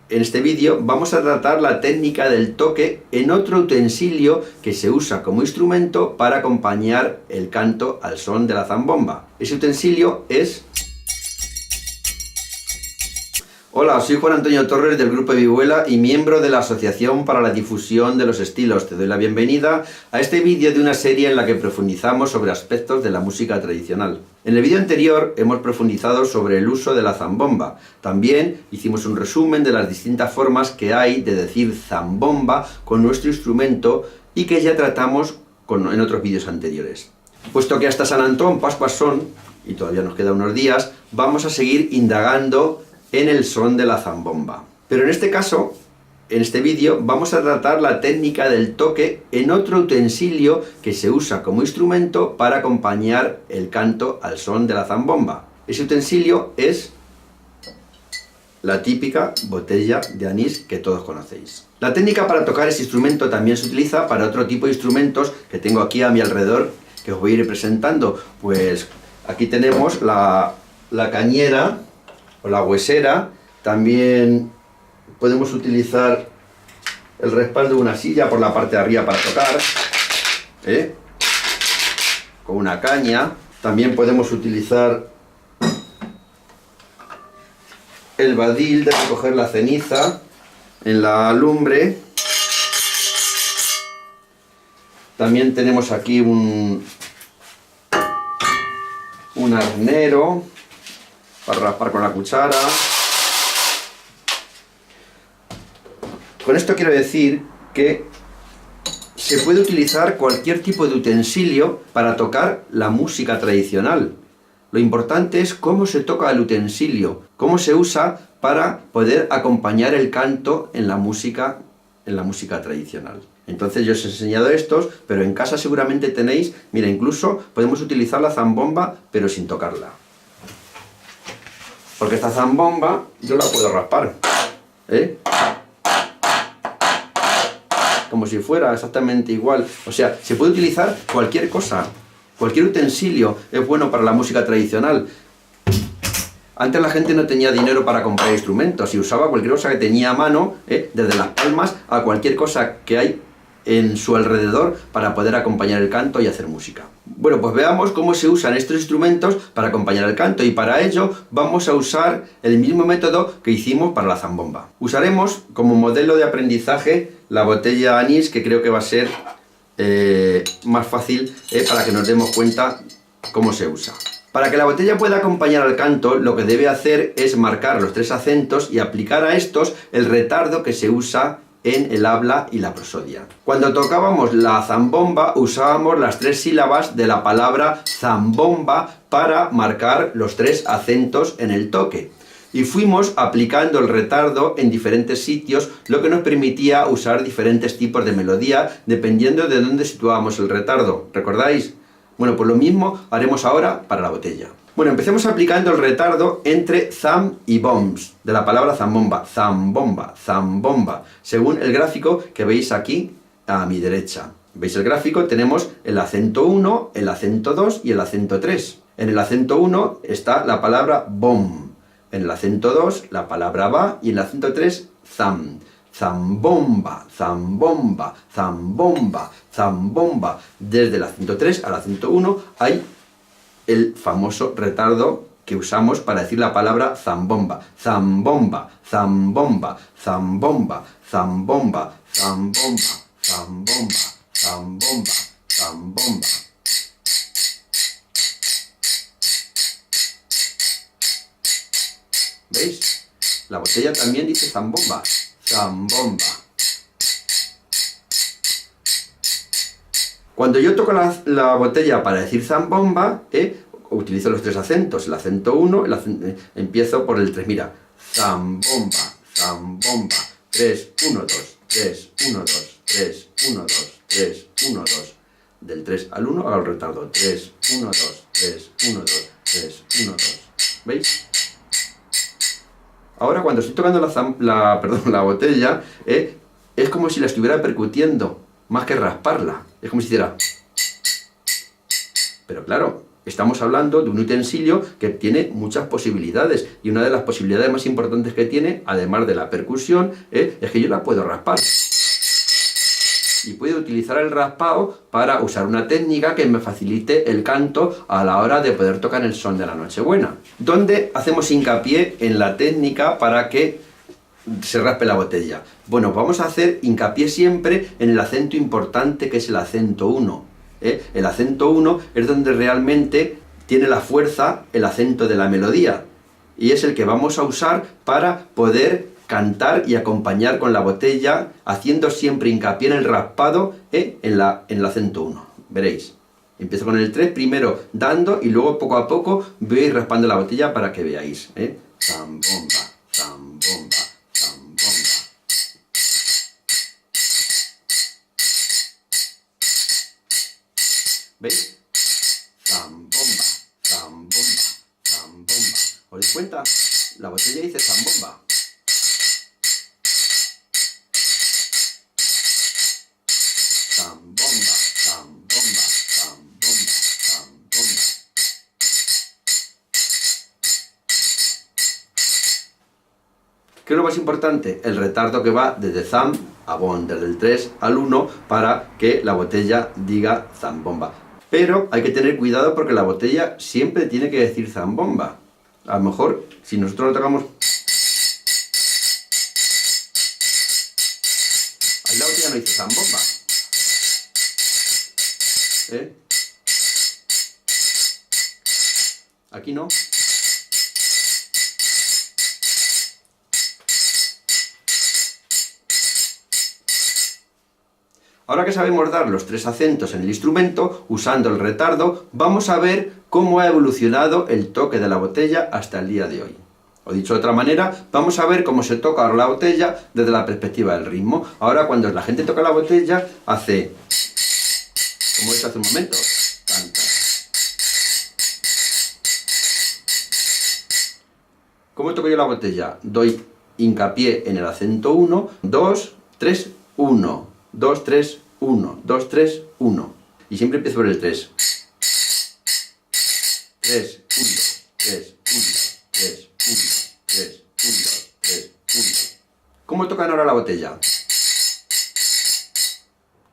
En este vídeo vamos a tratar la técnica del toque en otro utensilio que se usa como instrumento para acompañar el canto al son de la zambomba. Ese utensilio es... Hola, soy Juan Antonio Torres del Grupo Vihuela y miembro de la Asociación para la Difusión de los Estilos. Te doy la bienvenida a este vídeo de una serie en la que profundizamos sobre aspectos de la música tradicional. En el vídeo anterior hemos profundizado sobre el uso de la zambomba. También hicimos un resumen de las distintas formas que hay de decir zambomba con nuestro instrumento y que ya tratamos en otros vídeos anteriores. Puesto que hasta San Antón Pascuas son, y todavía nos quedan unos días, vamos a seguir indagando en el son de la zambomba. Pero en este caso, en este vídeo, vamos a tratar la técnica del toque en otro utensilio que se usa como instrumento para acompañar el canto al son de la zambomba. Ese utensilio es la típica botella de anís que todos conocéis. La técnica para tocar ese instrumento también se utiliza para otro tipo de instrumentos que tengo aquí a mi alrededor, que os voy a ir presentando. Pues aquí tenemos la cañera o la huesera. También podemos utilizar el respaldo de una silla por la parte de arriba para tocar, con una caña. También podemos utilizar el badil de recoger la ceniza en la lumbre. También tenemos aquí un arnero para raspar con la cuchara. Con esto quiero decir que se puede utilizar cualquier tipo de utensilio para tocar la música tradicional. Lo importante es cómo se toca el utensilio, cómo se usa para poder acompañar el canto en la música tradicional. Entonces yo os he enseñado estos, pero en casa seguramente tenéis, mira, incluso podemos utilizar la zambomba, pero sin tocarla. Porque esta zambomba yo la puedo raspar, como si fuera exactamente igual. O sea, se puede utilizar cualquier cosa, cualquier utensilio es bueno para la música tradicional. Antes la gente no tenía dinero para comprar instrumentos y usaba cualquier cosa que tenía a mano, desde las palmas a cualquier cosa que hay en su alrededor para poder acompañar el canto y hacer música. Bueno, pues veamos cómo se usan estos instrumentos para acompañar el canto, y para ello vamos a usar el mismo método que hicimos para la zambomba. Usaremos como modelo de aprendizaje la botella de anís, que creo que va a ser más fácil para que nos demos cuenta cómo se usa. Para que la botella pueda acompañar al canto, lo que debe hacer es marcar los tres acentos y aplicar a estos el retardo que se usa en el habla y la prosodia. Cuando tocábamos la zambomba usábamos las tres sílabas de la palabra zambomba para marcar los tres acentos en el toque. Y fuimos aplicando el retardo en diferentes sitios, lo que nos permitía usar diferentes tipos de melodía dependiendo de dónde situábamos el retardo. ¿Recordáis? Bueno, pues lo mismo haremos ahora para la botella. Bueno, empecemos aplicando el retardo entre zam y bombs, de la palabra zambomba, zambomba, zambomba, según el gráfico que veis aquí a mi derecha. ¿Veis el gráfico? Tenemos el acento 1, el acento 2 y el acento 3. En el acento 1 está la palabra bom, en el acento 2 la palabra ba y en el acento 3 zam. Zambomba, zambomba, zambomba, zambomba. Desde el acento 3 al acento 1 hay el famoso retardo que usamos para decir la palabra zambomba. Zambomba, zambomba, zambomba, zambomba, zambomba, zambomba, zambomba, zambomba. ¿Veis? La botella también dice zambomba. Zambomba. Cuando yo toco la botella para decir zambomba, utilizo los tres acentos. El acento 1, empiezo por el 3. Mira, zambomba, zambomba. 3, 1, 2, 3, 1, 2, 3, 1, 2, 3, 1, 2. Del 3 al 1 hago el retardo. 3, 1, 2, 3, 1, 2, 3, 1, 2. ¿Veis? Ahora cuando estoy tocando la botella, es como si la estuviera percutiendo, más que rasparla. Es como si hiciera... Pero claro, estamos hablando de un utensilio que tiene muchas posibilidades, y una de las posibilidades más importantes que tiene, además de la percusión, es que yo la puedo raspar. Y puedo utilizar el raspado para usar una técnica que me facilite el canto a la hora de poder tocar el son de la Nochebuena. ¿Dónde hacemos hincapié en la técnica para que se raspe la botella? Bueno, vamos a hacer hincapié siempre en el acento importante, que es el acento 1. El acento 1 es donde realmente tiene la fuerza el acento de la melodía, y es el que vamos a usar para poder cantar y acompañar con la botella, haciendo siempre hincapié en el raspado, en el acento 1. Veréis, empiezo con el 3, primero dando, y luego poco a poco voy a ir raspando la botella para que veáis. Zambomba, zambomba, zambomba. ¿Veis? Zambomba, zambomba, zambomba. ¿Os dais cuenta? La botella dice zambomba. Zambomba, zambomba, zambomba, zambomba. ¿Qué es lo más importante? El retardo que va desde zam a bon, desde el 3 al 1, para que la botella diga zambomba. Pero hay que tener cuidado porque la botella siempre tiene que decir zambomba. A lo mejor, si nosotros lo tocamos, ahí la botella no dice zambomba. Aquí no. Ahora que sabemos dar los 3 acentos en el instrumento, usando el retardo, vamos a ver cómo ha evolucionado el toque de la botella hasta el día de hoy. O dicho de otra manera, vamos a ver cómo se toca ahora la botella desde la perspectiva del ritmo. Ahora, cuando la gente toca la botella, hace como hizo hace un momento. Canta. ¿Cómo toco yo la botella? Doy hincapié en el acento 1, 2, 3, 1, 2, 3, 1, 2, 3, 1. Y siempre empiezo por el 3. 3, 1, 3, 1, 3, 1, 3, 1, 3, 1. ¿Cómo tocan ahora la botella?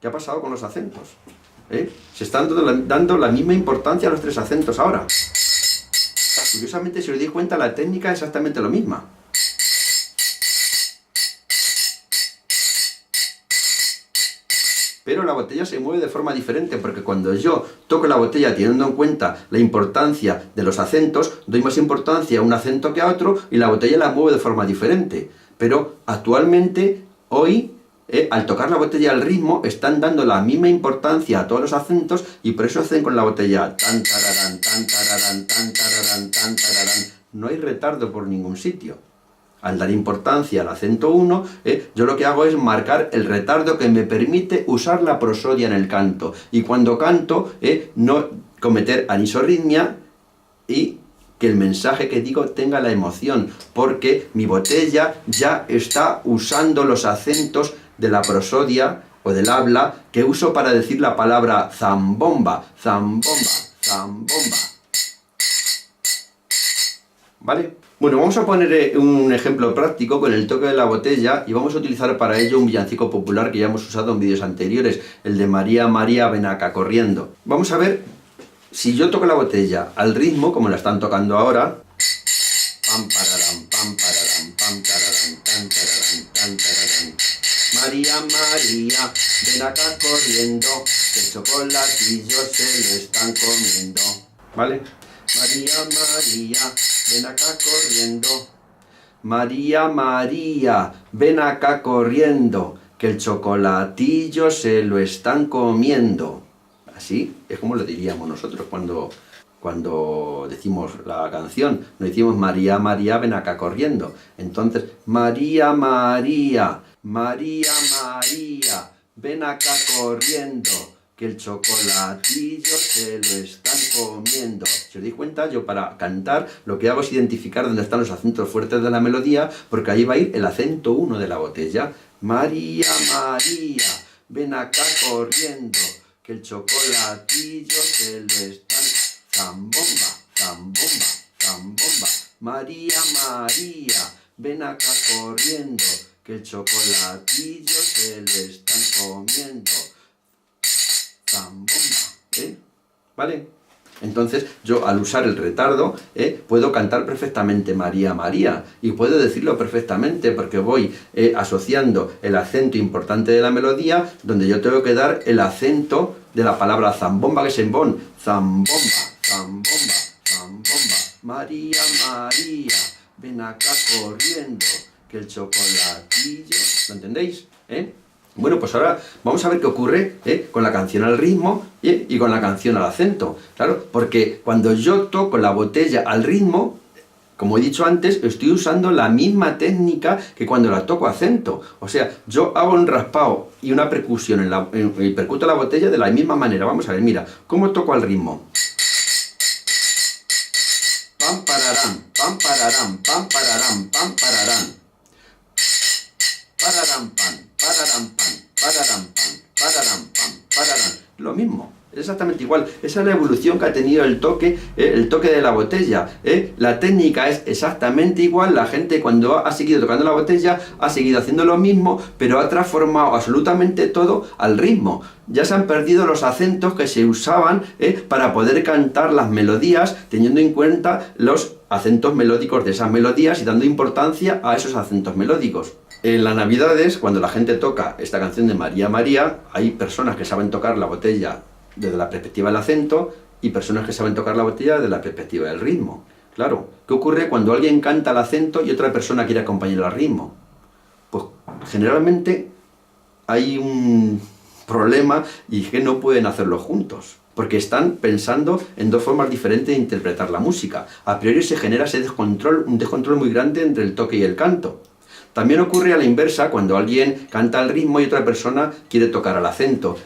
¿Qué ha pasado con los acentos? Se están dando la misma importancia a los 3 acentos ahora. Curiosamente, si os dais cuenta, la técnica es exactamente lo misma. Pero la botella se mueve de forma diferente, porque cuando yo toco la botella teniendo en cuenta la importancia de los acentos, doy más importancia a un acento que a otro, y la botella la mueve de forma diferente. Pero actualmente, hoy, al tocar la botella al ritmo, están dando la misma importancia a todos los acentos, y por eso hacen con la botella tan tararán, tan tararán, tan tararán, tan tararán. No hay retardo por ningún sitio. Al dar importancia al acento 1, yo lo que hago es marcar el retardo que me permite usar la prosodia en el canto. Y cuando canto, no cometer anisorritmia, y que el mensaje que digo tenga la emoción, porque mi botella ya está usando los acentos de la prosodia o del habla que uso para decir la palabra zambomba, zambomba, zambomba. ¿Vale? Bueno, vamos a poner un ejemplo práctico con el toque de la botella, y vamos a utilizar para ello un villancico popular que ya hemos usado en vídeos anteriores, el de María, María, ven acá corriendo. Vamos a ver si yo toco la botella al ritmo, como la están tocando ahora. Pam, pararam, pam, pararam, pam, tararam, tan, tararam, tan, tararam. María, María, ven acá corriendo, que el chocolatillo se lo están comiendo. ¿Vale? María, María, ven acá corriendo. María, María, ven acá corriendo, que el chocolatillo se lo están comiendo. Así es como lo diríamos nosotros cuando decimos la canción. No decimos María, María, ven acá corriendo. Entonces, María, María, María, María, ven acá corriendo, que el chocolatillo se lo están comiendo. Si os dais cuenta, yo para cantar lo que hago es identificar dónde están los acentos fuertes de la melodía, porque ahí va a ir el acento 1 de la botella. María, María, ven acá corriendo, que el chocolatillo se lo están... zambomba, zambomba, zambomba. María, María, ven acá corriendo, que el chocolatillo se lo están comiendo. Zambomba, ¿vale? Entonces, yo al usar el retardo, puedo cantar perfectamente María, María, y puedo decirlo perfectamente porque voy asociando el acento importante de la melodía, donde yo tengo que dar el acento de la palabra zambomba, que es en bon. Zambomba, zambomba, zambomba. María, María, ven acá corriendo, que el chocolatillo... ¿Lo entendéis? Bueno, pues ahora vamos a ver qué ocurre con la canción al ritmo y con la canción al acento. Claro, porque cuando yo toco la botella al ritmo, como he dicho antes, estoy usando la misma técnica que cuando la toco a acento. O sea, yo hago un raspado y una percusión y percuto la botella de la misma manera. Vamos a ver, mira, ¿cómo toco al ritmo? Pam, pararán, pam, pararán, pam, pararán, pam, pararán. Pararam, pan, pararam, pan, pararam, pan, pararam, pan, pararam. Lo mismo, exactamente igual. Esa es la evolución que ha tenido el toque de la botella. La técnica es exactamente igual. La gente cuando ha seguido tocando la botella ha seguido haciendo lo mismo, pero ha transformado absolutamente todo al ritmo. Ya se han perdido los acentos que se usaban para poder cantar las melodías, teniendo en cuenta los acentos melódicos de esas melodías y dando importancia a esos acentos melódicos. En las Navidades, cuando la gente toca esta canción de María, María, hay personas que saben tocar la botella desde la perspectiva del acento y personas que saben tocar la botella desde la perspectiva del ritmo. Claro, ¿qué ocurre cuando alguien canta el acento y otra persona quiere acompañar al ritmo? Pues generalmente hay un problema y es que no pueden hacerlo juntos, porque están pensando en dos formas diferentes de interpretar la música. A priori se genera ese descontrol, un descontrol muy grande entre el toque y el canto. También ocurre a la inversa cuando alguien canta al ritmo y otra persona quiere tocar al acento,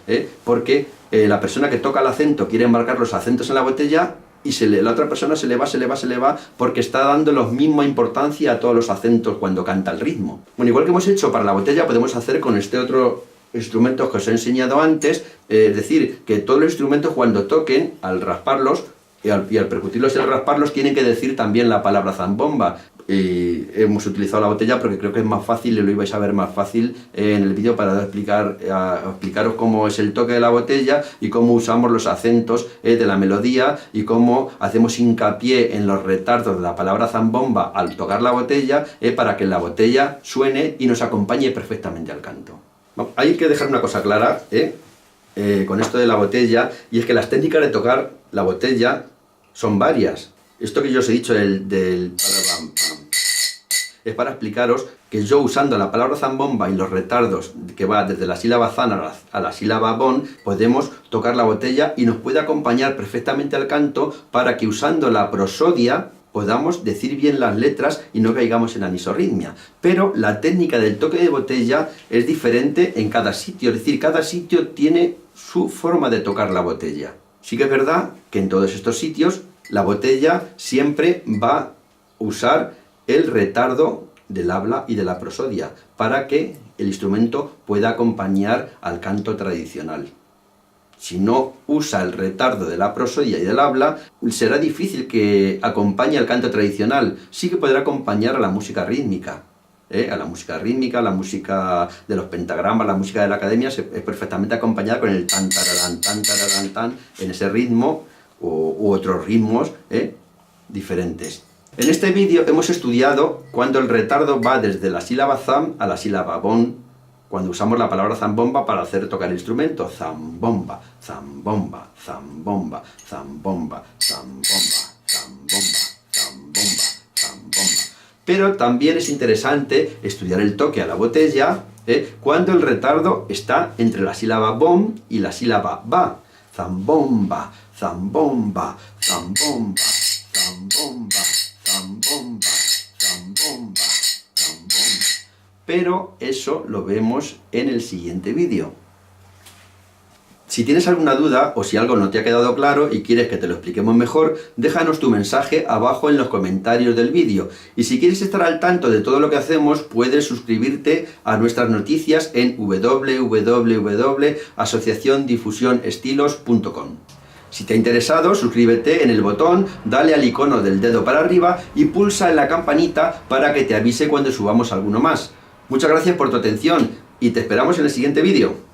porque la persona que toca el acento quiere marcar los acentos en la botella y la otra persona se le va porque está dando la misma importancia a todos los acentos cuando canta el ritmo. Bueno, igual que hemos hecho para la botella, podemos hacer con este otro instrumento que os he enseñado antes, es decir, que todos los instrumentos cuando toquen, al rasparlos y al percutirlos y al rasparlos, tienen que decir también la palabra zambomba. Y hemos utilizado la botella porque creo que es más fácil y lo ibais a ver más fácil en el vídeo para explicaros cómo es el toque de la botella y cómo usamos los acentos de la melodía y cómo hacemos hincapié en los retardos de la palabra zambomba al tocar la botella para que la botella suene y nos acompañe perfectamente al canto. Hay que dejar una cosa clara con esto de la botella, y es que las técnicas de tocar la botella son varias. Esto que yo os he dicho del es para explicaros que yo, usando la palabra zambomba y los retardos que va desde la sílaba zan a la sílaba bon, podemos tocar la botella y nos puede acompañar perfectamente al canto para que, usando la prosodia, podamos decir bien las letras y no caigamos en anisorritmia. Pero la técnica del toque de botella es diferente en cada sitio, es decir, cada sitio tiene su forma de tocar la botella. Sí que es verdad que en todos estos sitios la botella siempre va a usar el retardo del habla y de la prosodia para que el instrumento pueda acompañar al canto tradicional. Si no usa el retardo de la prosodia y del habla, será difícil que acompañe al canto tradicional. Sí que podrá acompañar a la música rítmica. A la música rítmica, la música de los pentagramas, la música de la academia es perfectamente acompañada con el tan, tararán, tan, en ese ritmo u otros ritmos diferentes. En este vídeo hemos estudiado cuando el retardo va desde la sílaba zam a la sílaba bon, cuando usamos la palabra zambomba para hacer tocar el instrumento. Zambomba, zambomba, zambomba, zambomba, zambomba, zambomba, zambomba, zambomba. Pero también es interesante estudiar el toque a la botella cuando el retardo está entre la sílaba bom y la sílaba ba. Zambomba, zambomba, zambomba, zambomba, zambomba, zambomba, zambomba. Pero eso lo vemos en el siguiente vídeo. Si tienes alguna duda o si algo no te ha quedado claro y quieres que te lo expliquemos mejor, déjanos tu mensaje abajo en los comentarios del vídeo. Y si quieres estar al tanto de todo lo que hacemos, puedes suscribirte a nuestras noticias en www.asociaciondifusionestilos.com. Si te ha interesado, suscríbete en el botón, dale al icono del dedo para arriba y pulsa en la campanita para que te avise cuando subamos alguno más. Muchas gracias por tu atención y te esperamos en el siguiente vídeo.